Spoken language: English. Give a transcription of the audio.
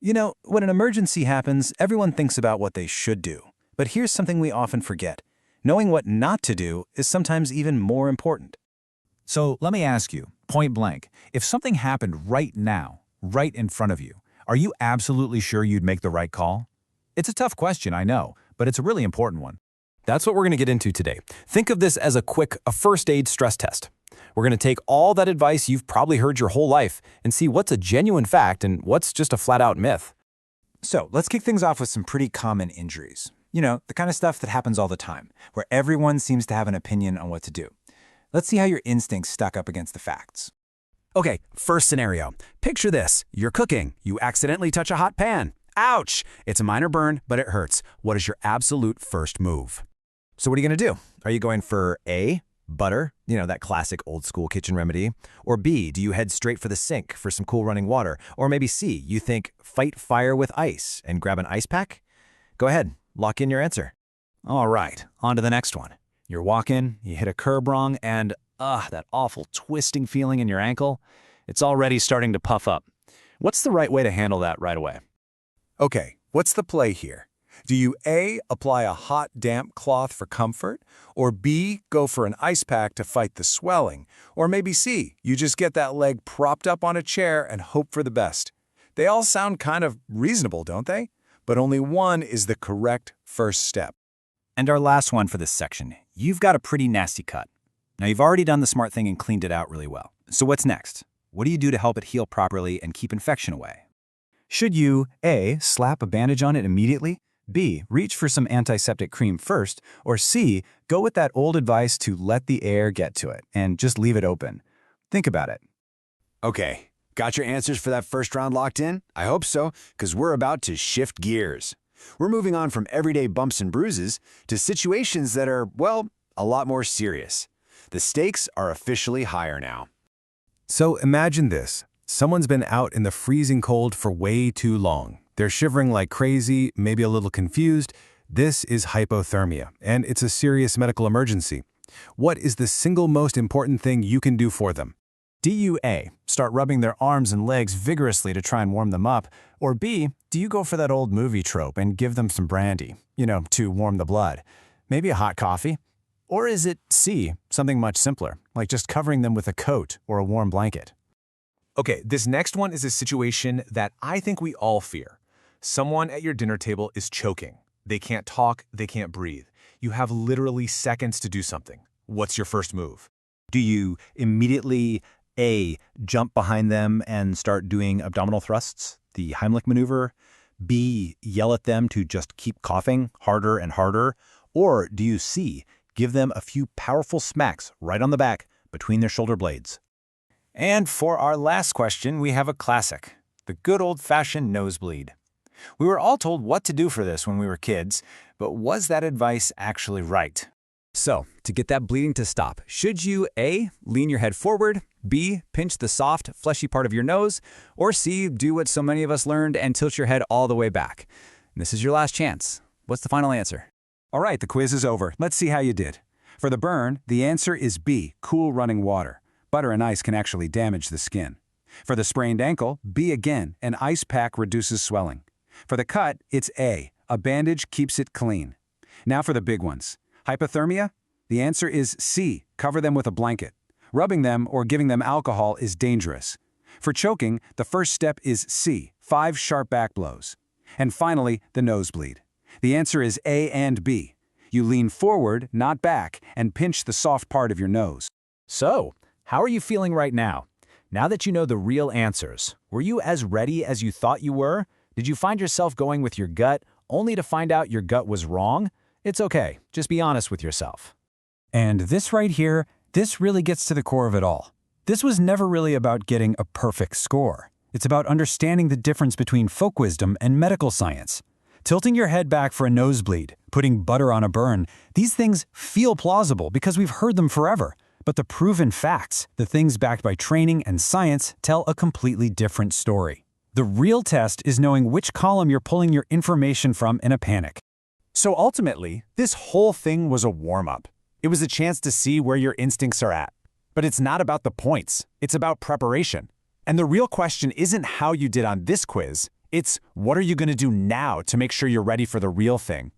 When an emergency happens, everyone thinks about what they should do. But here's something we often forget. Knowing what not to do is sometimes even more important. So let me ask you, point blank, if something happened right now, right in front of you, are you absolutely sure you'd make the right call? It's a tough question, I know, but it's a really important one. That's what we're going to get into today. Think of this as a first aid stress test. We're going to take all that advice you've probably heard your whole life and see what's a genuine fact and what's just a flat-out myth. So let's kick things off with some pretty common injuries. The kind of stuff that happens all the time, where everyone seems to have an opinion on what to do. Let's see how your instincts stack up against the facts. Okay, first scenario. Picture this. You're cooking. You accidentally touch a hot pan. Ouch! It's a minor burn, but it hurts. What is your absolute first move? So what are you going to do? Are you going for A, butter, that classic old school kitchen remedy? Or B, do you head straight for the sink for some cool running water? Or maybe C, you think fight fire with ice and grab an ice pack? Go ahead, lock in your answer. All right, on to the next one. You're walking, you hit a curb wrong, and that awful twisting feeling in your ankle, it's already starting to puff up. What's the right way to handle that right away? Okay, what's the play here? Do you A, apply a hot, damp cloth for comfort? Or B, go for an ice pack to fight the swelling? Or maybe C, you just get that leg propped up on a chair and hope for the best? They all sound kind of reasonable, don't they? But only one is the correct first step. And our last one for this section. You've got a pretty nasty cut. Now, you've already done the smart thing and cleaned it out really well. So what's next? What do you do to help it heal properly and keep infection away? Should you, A, slap a bandage on it immediately? B, reach for some antiseptic cream first? Or C, go with that old advice to let the air get to it and just leave it open? Think about it. Okay, got your answers for that first round locked in? I hope so, because we're about to shift gears. We're moving on from everyday bumps and bruises to situations that are, a lot more serious. The stakes are officially higher now. So imagine this. Someone's been out in the freezing cold for way too long. They're shivering like crazy, maybe a little confused. This is hypothermia, and it's a serious medical emergency. What is the single most important thing you can do for them? Do you A, start rubbing their arms and legs vigorously to try and warm them up? Or B, do you go for that old movie trope and give them some brandy, to warm the blood? Maybe a hot coffee? Or is it C, something much simpler, like just covering them with a coat or a warm blanket? Okay, this next one is a situation that I think we all fear. Someone at your dinner table is choking. They can't talk, they can't breathe. You have literally seconds to do something. What's your first move? Do you immediately A, jump behind them and start doing abdominal thrusts, the Heimlich maneuver? B, yell at them to just keep coughing harder and harder? Or do you C, give them a few powerful smacks right on the back between their shoulder blades? And for our last question, we have a classic, the good old-fashioned nosebleed. We were all told what to do for this when we were kids, but was that advice actually right? So, to get that bleeding to stop, should you A, lean your head forward, B, pinch the soft, fleshy part of your nose, or C, do what so many of us learned and tilt your head all the way back? And this is your last chance. What's the final answer? All right, the quiz is over. Let's see how you did. For the burn, the answer is B, cool running water. Butter and ice can actually damage the skin. For the sprained ankle, B again, an ice pack reduces swelling. For the cut, it's A bandage keeps it clean. Now for the big ones. Hypothermia? The answer is C, cover them with a blanket. Rubbing them or giving them alcohol is dangerous. For choking, the first step is C, 5 sharp back blows. And finally, the nosebleed. The answer is A and B. You lean forward, not back, and pinch the soft part of your nose. So, how are you feeling right now? Now that you know the real answers, were you as ready as you thought you were? Did you find yourself going with your gut only to find out your gut was wrong? It's okay, just be honest with yourself. And this right here, this really gets to the core of it all. This was never really about getting a perfect score. It's about understanding the difference between folk wisdom and medical science. Tilting your head back for a nosebleed, putting butter on a burn, these things feel plausible because we've heard them forever. But the proven facts, the things backed by training and science, tell a completely different story. The real test is knowing which column you're pulling your information from in a panic. So ultimately, this whole thing was a warm-up. It was a chance to see where your instincts are at. But it's not about the points, it's about preparation. And the real question isn't how you did on this quiz, It's what are you going to do now to make sure you're ready for the real thing?